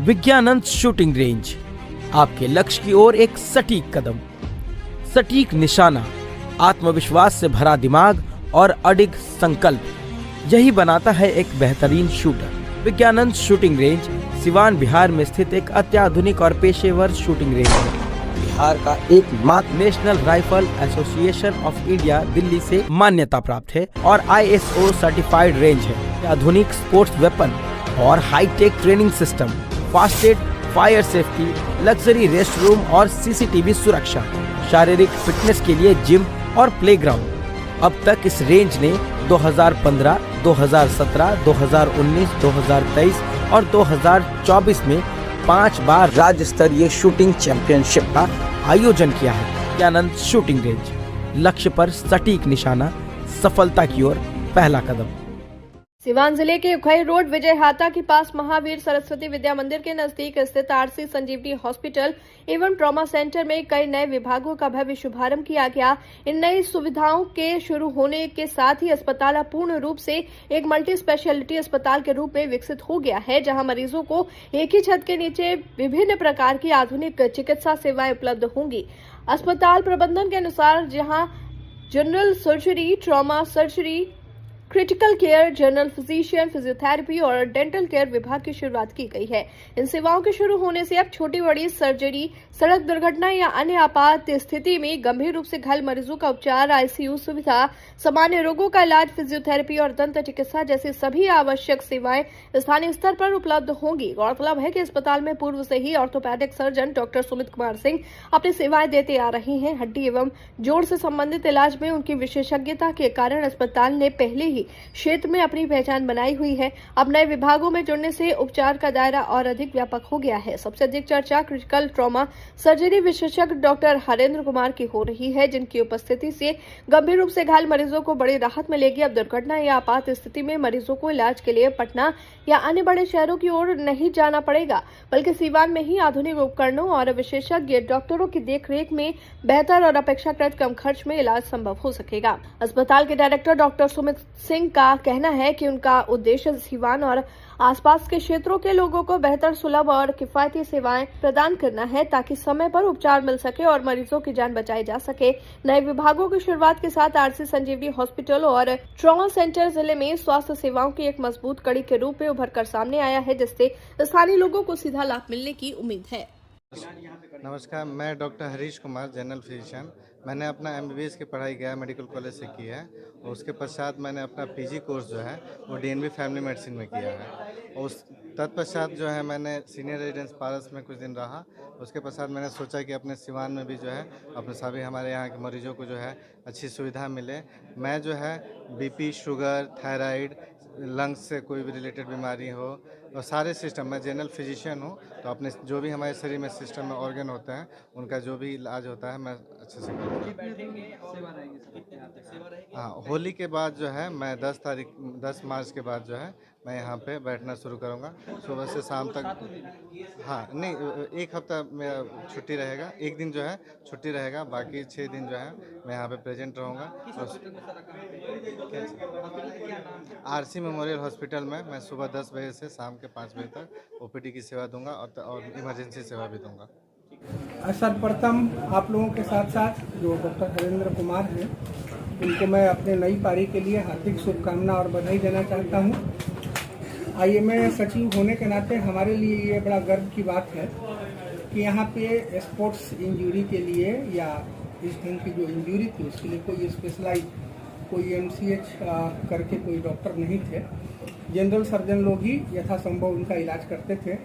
Vigyanand shooting range, आपके लक्ष्य की ओर एक सटीक कदम, सटीक निशाना, आत्मविश्वास से भरा दिमाग और अडिग संकल्प, यही बनाता है एक बेहतरीन shooter. Vigyanand shooting range Siwan Bihar में स्थित एक अत्याधुनिक और पेशेवर शूटिंग रेंज है। बिहार का एकमात्र national rifle association of India Delhi से मान्यता प्राप्त है और ISO सर्टिफाइड रेंज है। आधुनिक स्पोर्ट्स वेपन और हाईटेक ट्रेनिंग सिस्टम, फास्टेड fire safety, luxury rest room और CCTV सुरक्षा, शारीरिक फिटनेस के लिए जिम और प्लेग्राउंड। अब तक इस रेंज ने 2015, 2017, 2019, 2023 और 2024 में 5 बार राज्य स्तरीय शूटिंग चैंपियनशिप का आयोजन किया है। विज्ञानंद शूटिंग रेंज, लक्ष्य पर सटीक निशाना, सफलता की ओर पहला कदम। सिवान जिले के उखई रोड विजय हाता के पास महावीर सरस्वती विद्या मंदिर के नजदीक स्थित RC संजीवनी हॉस्पिटल एवं ट्रॉमा सेंटर में कई नए विभागों का भव्य शुभारंभ किया गया। इन नई सुविधाओं के शुरू होने के साथ ही अस्पताल पूर्ण रूप से एक मल्टी स्पेशलिटी अस्पताल के रूप में विकसित हो गया है, जहां मरीजों को एक ही छत के नीचे विभिन्न प्रकार की आधुनिक चिकित्सा सेवाएं उपलब्ध होंगी। अस्पताल प्रबंधन के अनुसार जहां general surgery, trauma surgery, critical care, general physician, physiotherapy और डेंटल केयर विभाग की शुरुआत की गई है। इन सेवाओं के शुरू होने से अब छोटी बड़ी सर्जरी, सड़क दुर्घटना या अन्य आपात स्थिति में गंभीर रूप से घायल मरीजों का उपचार, ICU सुविधा, सामान्य रोगों का इलाज, फिजियोथेरेपी और दंत चिकित्सा जैसी सभी आवश्यक सेवाएं स्थानीय स्तर पर उपलब्ध होंगी। गौरतलब है कि अस्पताल में पूर्व से ही orthopaedic surgeon doctor Sumit Kumar Singh अपनी सेवाएं देते आ रहे हैं। हड्डी एवं जोड़ से संबंधित इलाज में उनकी विशेषज्ञता के कारण अस्पताल ने पहले ही क्षेत्र में अपनी पहचान बनाई हुई है। अब नए विभागों में जुड़ने से उपचार का दायरा और अधिक व्यापक हो गया है। सबसे अधिक चर्चा क्रिटिकल ट्रॉमा सर्जरी विशेषज्ञ डॉक्टर हरेंद्र कुमार की हो रही है, जिनकी उपस्थिति से गंभीर रूप से घायल मरीजों को बड़ी राहत मिलेगी। अब दुर्घटना या आपात स्थिति में मरीजों को इलाज के लिए पटना या अन्य बड़े शहरों की ओर नहीं जाना पड़ेगा, बल्कि सिवान में ही आधुनिक उपकरणों और विशेषज्ञ डॉक्टरों की देखरेख में बेहतर और अपेक्षाकृत कम खर्च में इलाज संभव हो सकेगा। अस्पताल के डायरेक्टर डॉक्टर सुमित सिंह का कहना है कि उनका उद्देश्य सिवान और आसपास के क्षेत्रों के लोगों को बेहतर, सुलभ और किफायती सेवाएं प्रदान करना है, ताकि समय पर उपचार मिल सके और मरीजों की जान बचाई जा सके। नए विभागों की शुरुआत के साथ RC संजीवनी हॉस्पिटल और ट्रॉमा सेंटर जिले में स्वास्थ्य सेवाओं की एक मजबूत कड़ी के रूप में उभर कर सामने आया है, जिससे स्थानीय लोगों को सीधा लाभ मिलने की उम्मीद है। नमस्कार, मैं doctor Harish Kumar, general physician. मैंने अपना MBBS की पढ़ाई गया मेडिकल कॉलेज से की है और उसके पश्चात मैंने अपना PG कोर्स जो है वो DNB फैमिली मेडिसिन में किया है। और उस तत्पश्चात जो है मैंने सीनियर रेजिडेंस पारस में कुछ दिन रहा। उसके पश्चात मैंने सोचा कि अपने सिवान में भी जो है अपने सभी हमारे यहाँ के मरीजों को जो है अच्छी सुविधा मिले। मैं जो है BP, शुगर, थायराइड, लंग्स से कोई भी रिलेटेड बीमारी हो और सारे सिस्टम, मैं जनरल फिजिशियन हूँ, तो अपने जो भी हमारे शरीर में सिस्टम में ऑर्गन होते हैं उनका जो भी इलाज होता है मैं अच्छे से करता हूँ। हाँ, होली के बाद जो है मैं 10 मार्च के बाद जो है मैं यहाँ पे बैठना शुरू करूँगा सुबह से शाम तक। हाँ, नहीं, एक हफ्ता मेरा छुट्टी रहेगा, एक दिन जो है छुट्टी रहेगा, बाकी 6 दिन जो है मैं यहाँ पे प्रेजेंट रहूँगा। RC मेमोरियल हॉस्पिटल में मैं सुबह 10 बजे से शाम के 5 बजे तक OPD की सेवा दूंगा और इमरजेंसी सेवा भी दूंगा। सर्वप्रथम आप लोगों के साथ साथ जो डॉक्टर हरेंद्र कुमार हैं, उनको मैं अपने नई पारी के लिए हार्दिक शुभकामना और बधाई देना चाहता हूं। IMA सचिव होने के नाते हमारे लिए ये बड़ा गर्व की बात है कि यहाँ पे स्पोर्ट्स इंजरी के लिए या इस ढंग की जो इंजरी थी उसके लिए कोई स्पेशलाइज, कोई MCH करके कोई डॉक्टर नहीं थे। जनरल सर्जन लोग ही यथासंभव उनका इलाज करते थे।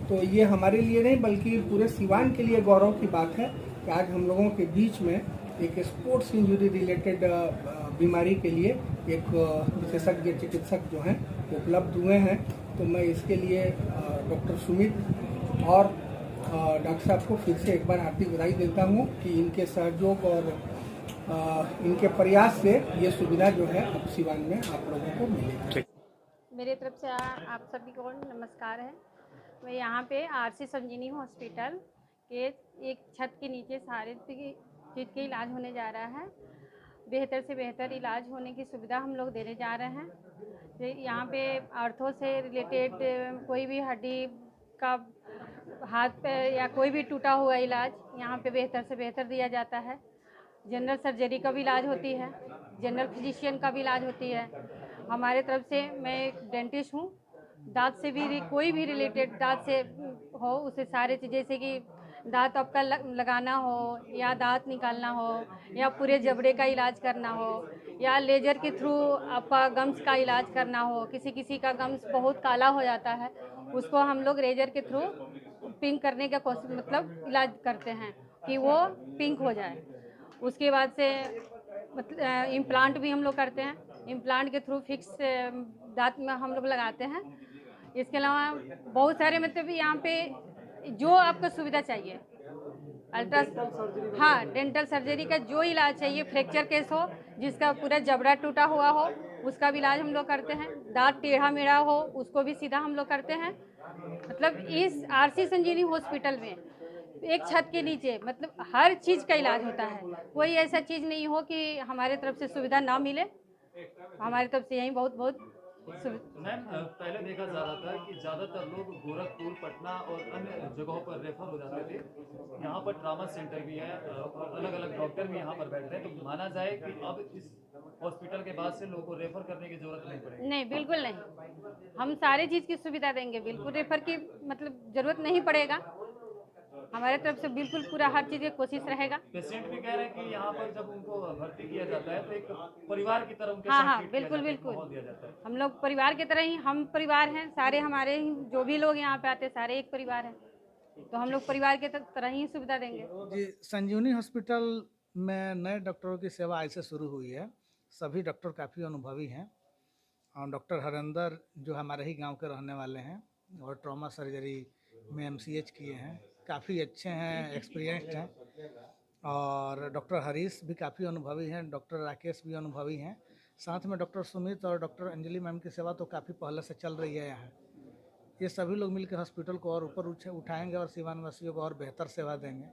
तो ये हमारे लिए नहीं बल्कि पूरे सिवान के लिए गौरव की बात है कि आज हम लोगों के बीच में एक स्पोर्ट्स इंजरी रिलेटेड बीमारी के लिए एक विशेषज्ञ चिकित्सक जो हैं उपलब्ध हुए हैं। तो मैं इसके लिए डॉक्टर सुमित और डॉक्टर साहब को फिर से एक बार हार्दिक बधाई देता हूँ कि इनके सहयोग और इनके प्रयास से ये सुविधा जो है अब सिवान में आप लोगों को मिलेगी। मेरे तरफ से आप सभी को नमस्कार है। मैं यहाँ पे RC संजीवनी हॉस्पिटल के एक छत के नीचे सारे चीज़ के इलाज होने जा रहा है। बेहतर से बेहतर इलाज होने की सुविधा हम लोग देने जा रहे हैं। यहाँ पे आर्थो से रिलेटेड कोई भी हड्डी का हाथ पे या कोई भी टूटा हुआ इलाज यहाँ पे बेहतर से बेहतर दिया जाता है। जनरल सर्जरी का भी इलाज होती है, जनरल फिजिशियन का भी इलाज होती है। हमारे तरफ से, मैं एक डेंटिस्ट हूँ, दांत से भी कोई भी रिलेटेड दांत से हो उसे सारे चीज़, जैसे कि दांत आपका लगाना हो या दांत निकालना हो या पूरे जबड़े का इलाज करना हो या लेजर के थ्रू आपका गम्स का इलाज करना हो। किसी किसी का गम्स बहुत काला हो जाता है, उसको हम लोग लेजर के थ्रू पिंक करने का कोशिश मतलब इलाज करते हैं कि वो पिंक हो जाए। उसके बाद से मतलब इम्प्लांट भी हम लोग करते हैं, इम्प्लांट के थ्रू फिक्स दांत में हम लोग लगाते हैं। इसके अलावा बहुत सारे मतलब यहाँ पे जो आपको सुविधा चाहिए, हाँ, डेंटल सर्जरी का जो इलाज चाहिए, फ्रैक्चर केस हो जिसका पूरा जबड़ा टूटा हुआ हो उसका भी इलाज हम लोग करते हैं। दांत टेढ़ा मेढ़ा हो उसको भी सीधा हम लोग करते हैं। मतलब इस आरसी संजीवनी हॉस्पिटल में एक छत के नीचे मतलब हर चीज़ का इलाज होता है। कोई ऐसा चीज़ नहीं हो कि हमारे तरफ से सुविधा ना मिले। हमारी तरफ से यही बहुत बहुत मैम, पहले देखा जा रहा था कि ज़्यादातर लोग गोरखपुर, पटना और अन्य जगहों पर रेफर हो जाते थे। यहाँ पर ट्रामा सेंटर भी है और अलग अलग डॉक्टर भी यहाँ पर बैठते हैं, तो माना जाए कि अब इस हॉस्पिटल के बाद से लोगों को रेफर करने की जरूरत नहीं पड़ेगी। नहीं, बिल्कुल नहीं। हम सारे चीज़ की सुविधा देंगे, बिल्कुल रेफर की मतलब ज़रूरत नहीं पड़ेगा। हमारे तरफ से बिल्कुल पूरा हर चीज़ की कोशिश रहेगा। पेशेंट भी कह रहे हैं कि यहाँ पर जब उनको भर्ती किया जाता है तो एक परिवार की तरह उनके हाँ साथ हाँ, ट्रीट किया बिल्कुल जाता है, एक बिल्कुल। माहौल दिया जाता है। हम लोग परिवार की तरह ही, हम परिवार हैं सारे, हमारे ही जो भी लोग यहाँ पे आते हैं सारे एक परिवार हैं, तो हम लोग परिवार के तरह ही सुविधा देंगे। जी, संजीवनी हॉस्पिटल में नए डॉक्टरों की सेवा ऐसे शुरू हुई है। सभी डॉक्टर काफ़ी अनुभवी हैं और डॉक्टर हरेंद्र जो हमारे ही गांव के रहने वाले हैं और ट्रॉमा सर्जरी में एमसीएच किए हैं, काफ़ी अच्छे हैं, एक्सपीरियंस्ड हैं। और डॉक्टर हरीश भी काफ़ी अनुभवी हैं, डॉक्टर राकेश भी अनुभवी हैं। साथ में डॉक्टर सुमित और डॉक्टर अंजलि मैम की सेवा तो काफ़ी पहले से चल रही है यहाँ। ये सभी लोग मिलकर हॉस्पिटल को और ऊपर उठाएंगे और सीवान वासियों को और बेहतर सेवा देंगे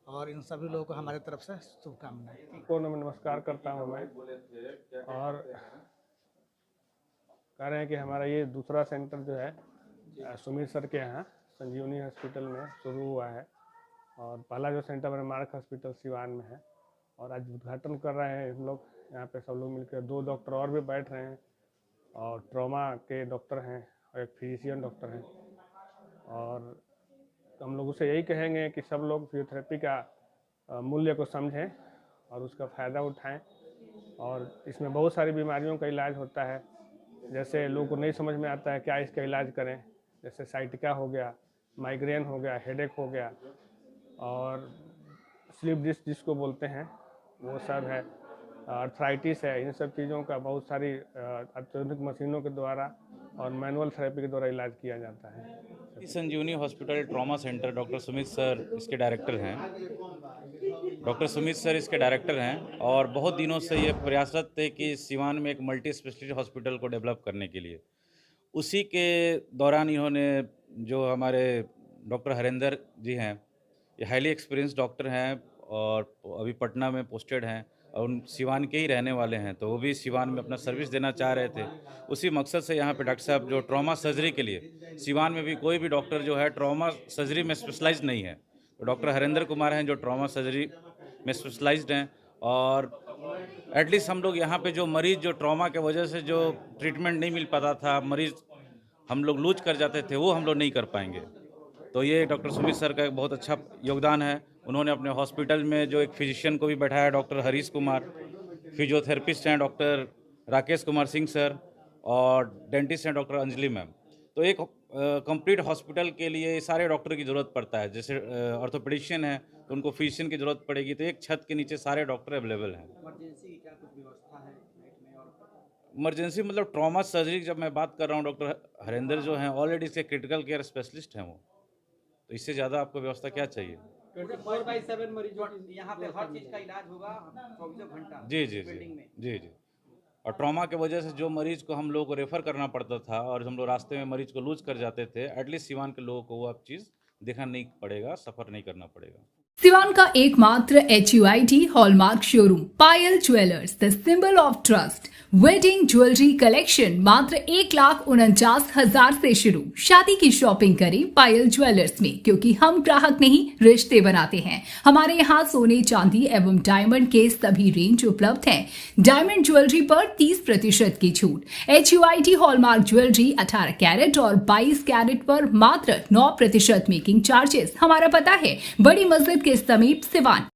और इन सभी लोगों को हमारे तरफ से शुभकामनाएं। को नमस्कार करता हूं मैं, और कह रहे हैं कि हमारा ये दूसरा सेंटर जो है सुमित सर के यहाँ संजीवनी हॉस्पिटल में शुरू हुआ है और पहला जो सेंटर हमारे मार्क हॉस्पिटल सिवान में है और आज उद्घाटन कर रहे हैं हम लोग। यहाँ पे सब लोग मिलकर 2 डॉक्टर और भी बैठ रहे हैं और ट्रॉमा के डॉक्टर हैं और एक फिजिशियन डॉक्टर हैं। और हम लोग उसे यही कहेंगे कि सब लोग फिजियोथेरेपी का मूल्य को समझें और उसका फ़ायदा उठाएं। और इसमें बहुत सारी बीमारियों का इलाज होता है, जैसे लोगों को नहीं समझ में आता है क्या इसका इलाज करें, जैसे साइटिका हो गया, माइग्रेन हो गया, हेडेक हो गया और स्लीप डिस्क जिसको बोलते हैं वो सब है, आर्थराइटिस है। इन सब चीज़ों का बहुत सारी अत्याधुनिक मशीनों के द्वारा और मैनुअल थेरेपी के द्वारा इलाज किया जाता है। Sanjeevani hospital trauma centre doctor Sumit sir इसके डायरेक्टर हैं। डॉक्टर सुमित सर इसके डायरेक्टर हैं और बहुत दिनों से ये प्रयासरत थे कि सिवान में एक मल्टी स्पेशलिटी हॉस्पिटल को डेवलप करने के लिए। उसी के दौरान इन्होंने, जो हमारे डॉक्टर हरेंद्र जी हैं, ये हाईली एक्सपीरियंस डॉक्टर हैं और अभी पटना में पोस्टेड हैं और उन सिवान के ही रहने वाले हैं, तो वो भी सिवान में अपना सर्विस देना चाह रहे थे। उसी मकसद से यहाँ पे डॉक्टर साहब जो ट्रॉमा सर्जरी के लिए, सिवान में भी कोई भी डॉक्टर जो है ट्रॉमा सर्जरी में स्पेशलाइज नहीं है, तो डॉक्टर हरेंद्र कुमार हैं जो ट्रॉमा सर्जरी में स्पेशलाइज्ड हैं। और एटलीस्ट हम लोग यहाँ पे जो मरीज़ जो ट्रॉमा के वजह से जो ट्रीटमेंट नहीं मिल पाता था, मरीज़ हम लोग लूज कर जाते थे, वो हम लोग नहीं कर पाएंगे। तो ये डॉक्टर सुमित सर का एक बहुत अच्छा योगदान है। उन्होंने अपने हॉस्पिटल में जो एक फिजिशियन को भी बैठाया, डॉक्टर हरीश कुमार, फिजियोथेरेपिस्ट हैं डॉक्टर राकेश कुमार सिंह सर और डेंटिस्ट हैं डॉक्टर अंजलि मैम। तो एक कंप्लीट हॉस्पिटल के लिए सारे डॉक्टर की ज़रूरत पड़ता है। जैसे ऑर्थोपेडिशियन है तो उनको फिजिशियन की ज़रूरत पड़ेगी, तो एक छत के नीचे सारे डॉक्टर अवेलेबल हैं। इमरजेंसी की क्या कुछ व्यवस्था है नाइट में? और इमरजेंसी मतलब ट्रॉमा सर्जरी जब मैं बात कर रहा हूँ, डॉक्टर हरेंद्र जो हैं ऑलरेडी इसके क्रिटिकल केयर स्पेशलिस्ट हैं वो, तो इससे ज़्यादा आपको व्यवस्था क्या चाहिए? 24/7 मरीजों की यहाँ पे हर चीज़ का इलाज होगा 24 घंटा जी जी जी जी जी। और ट्रॉमा के वजह से जो मरीज़ को हम लोगों को रेफ़र करना पड़ता था और हम लोग रास्ते में मरीज़ को लूज कर जाते थे, एटलीस्ट सिवान के लोगों को वो अब चीज़ देखना नहीं पड़ेगा, सफ़र नहीं करना पड़ेगा। सिवान का एकमात्र HUID hallmark showroom Payal jewellers, the symbol of trust. Wedding jewellery collection मात्र 1,49,000 से शुरू। शादी की शॉपिंग करें पायल ज्वेलर्स में, क्योंकि हम ग्राहक नहीं रिश्ते बनाते हैं। हमारे यहाँ सोने चांदी एवं डायमंड के सभी रेंज उपलब्ध हैं। डायमंड ज्वेलरी पर 30% की छूट। HUID हॉलमार्क ज्वेलरी 18 कैरेट और 22 कैरेट पर मात्र 9% मेकिंग चार्जेस। हमारा पता है बड़ी मस्जिद के समीप सिवान।